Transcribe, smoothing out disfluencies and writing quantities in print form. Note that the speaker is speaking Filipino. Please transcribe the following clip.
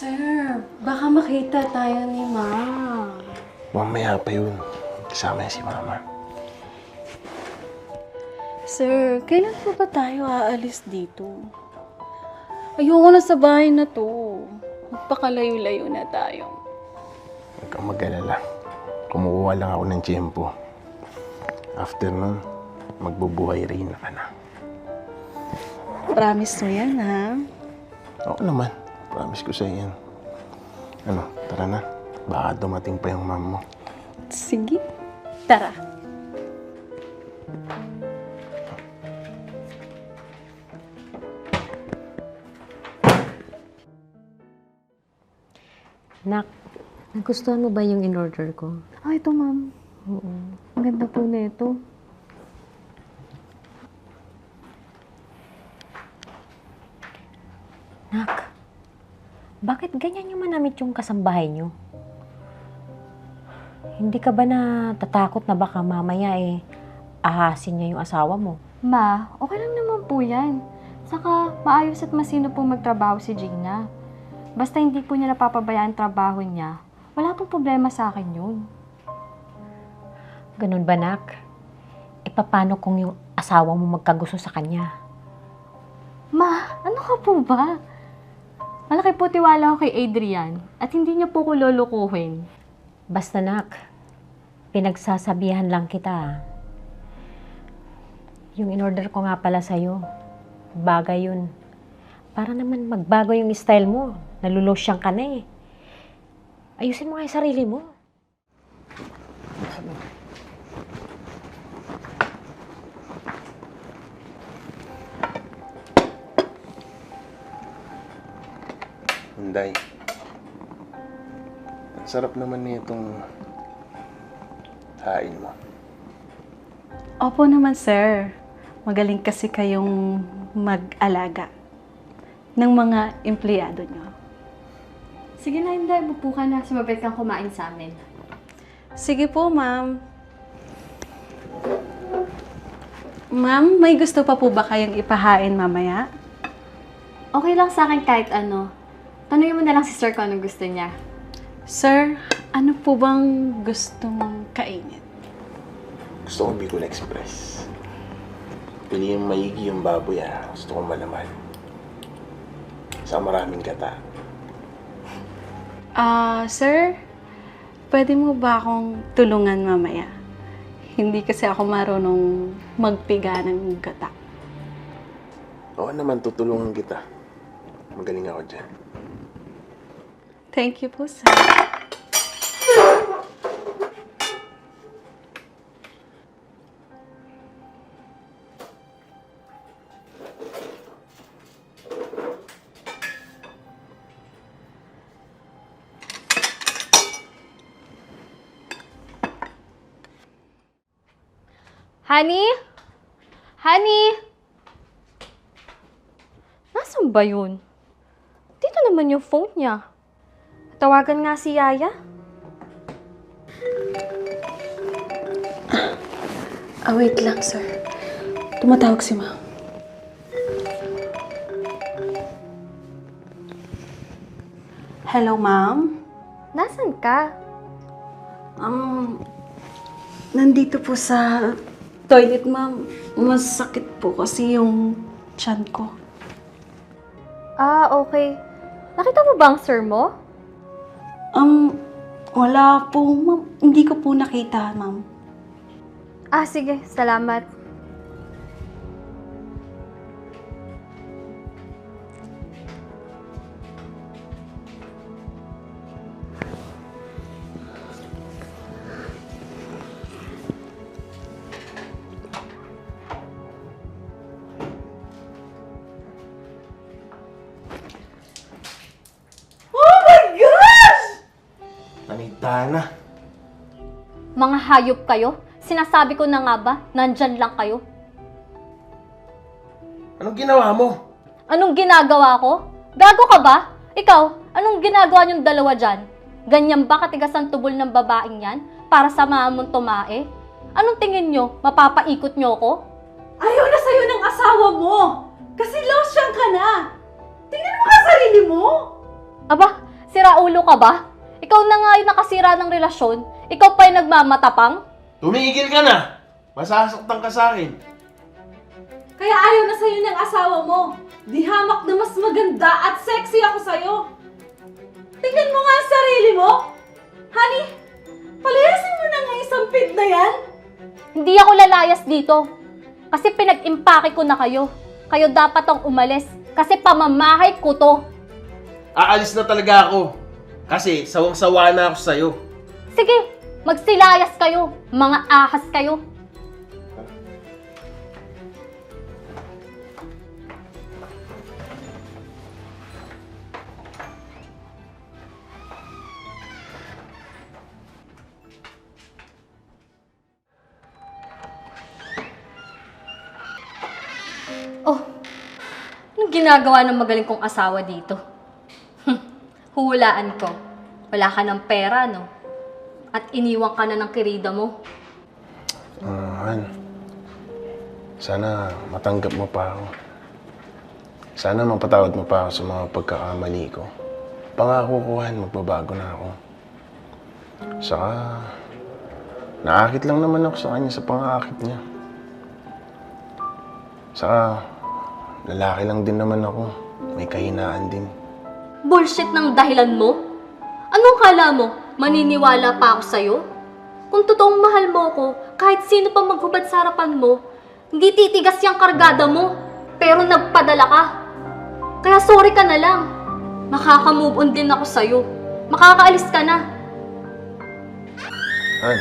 Sir, baka makita tayo ni Ma. Mamaya pa yun. Kasama niya si Mama. Sir, kailan po ba tayo aalis dito? Ayoko na sa bahay na to. Magpakalayo-layo na tayo. Huwag kang mag-alala. Kumukuha lang ako ng tiyempo. After nun, magbubuhay rin ka na. Promise mo yan, ha? Oo naman. Promise ko sa'yo yan. Ano, tara na. Baka dumating pa yung mom mo. Sige, tara. Nak, nagustuhan mo ba yung in-order ko? Ito, ma'am. Oo. Ang ganda po na ito. Nak, bakit ganyan yung manamit yung kasambahay nyo? Hindi ka ba natatakot na baka mamaya ahasin niya yung asawa mo? Ma, okay lang naman po yan. Saka, maayos at masino pong magtrabaho si Gina. Basta hindi po niya napapabayaan ang trabaho niya, wala pong problema sa akin yun. Ganun ba, Nak? Paano kung yung asawa mo magkagusto sa kanya? Ma, ano ka po ba? Malaki po tiwala ko kay Adrian at hindi niya po ko lulukuhin. Basta, Nak, pinagsasabihan lang kita. Yung in-order ko nga pala sa'yo, bagay yun. Para naman magbago yung style mo. Nalulosyang ka na eh. Ayusin mo nga yung sarili mo. Hinday. Ang sarap naman nitong hain mo. Opo naman, sir. Magaling kasi kayong mag-alaga ng mga empleyado nyo. Sige na, Inday, bupo ka na. Sumabay kang kumain sa amin. Sige po, ma'am. Ma'am, may gusto pa po ba kayong ipahain mamaya? Okay lang sa akin kahit ano. Tanungin mo na lang si Sir kung anong gusto niya. Sir, ano po bang gusto mong kainin? Gusto ko Bicol Express. Piliin maigi yung baboy Gusto ko malaman. Sa maraming gata. Sir, pwede mo ba akong tulungan mamaya? Hindi kasi ako marunong magpiga ng gata. Oo naman, tutulungan kita. Magaling ako dyan. Thank you po, sir. Honey? Honey? Nasaan ba yun? Dito naman yung phone niya. Tawagan nga si Yaya. Wait lang, sir. Tumatawag si ma'am. Hello, ma'am. Nasaan ka? Nandito po sa toilet, ma'am. Masakit po kasi yung tiyan ko. Okay. Nakita mo ba ang sir mo? Wala po, ma'am. Hindi ko po nakita, ma'am. Sige. Salamat. Anitana, Mga hayop kayo? Sinasabi ko na nga ba, nandyan lang kayo? anong ginawa mo? Anong ginagawa ko? Gago ka ba? Ikaw, anong ginagawa niyong dalawa dyan? Ganyan ba katigas ang tubol ng babaeng yan para samahan mong tumae? Anong tingin niyo? Mapapaikot niyo ko? Ayaw na sa'yo ng asawa mo! Kasi losyang ka na! Tingnan mo nga sarili mo! Aba, Nasisira ulo ka ba? Ikaw na nga yung nakasira ng relasyon. Ikaw pa yung nagmamatapang. Tumigil ka na! Masasaktan ka sa akin. Kaya ayaw na sa'yo ng asawa mo. Di hamak na mas maganda at sexy ako sa'yo. Tingnan mo nga ang sarili mo. Honey, palayasin mo na nga isang pit na yan. Hindi ako lalayas dito. Kasi pinag-impake ko na kayo. Kayo dapat ang umalis. Kasi pamamahay ko to. Aalis na talaga ako. Kasi sawang-sawa na ako sa'yo. Sige, magsilayas kayo. Mga ahas kayo. Oh, anong ginagawa ng magaling kong asawa dito? Huhulaan ko. Wala ka ng pera, no? At iniwan ka na ng kirida mo. Han, sana matanggap mo pa ako. Sana mapatawad mo pa ako sa mga pagkakamali ko. Pangako ko, Han, magbabago na ako. Saka, naakit lang naman ako sa kanya sa pangakit niya. Saka, lalaki lang din naman ako. May kahinaan din. Bullshit ng dahilan mo? Anong kala mo? Maniniwala pa ako sa'yo? Kung totoong mahal mo ko, kahit sino pa maghubad sa harapan mo, hindi titigas yung kargada mo. Pero nagpadala ka. Kaya sorry ka na lang. Makaka-move on din ako sa'yo. Makakaalis ka na. Han,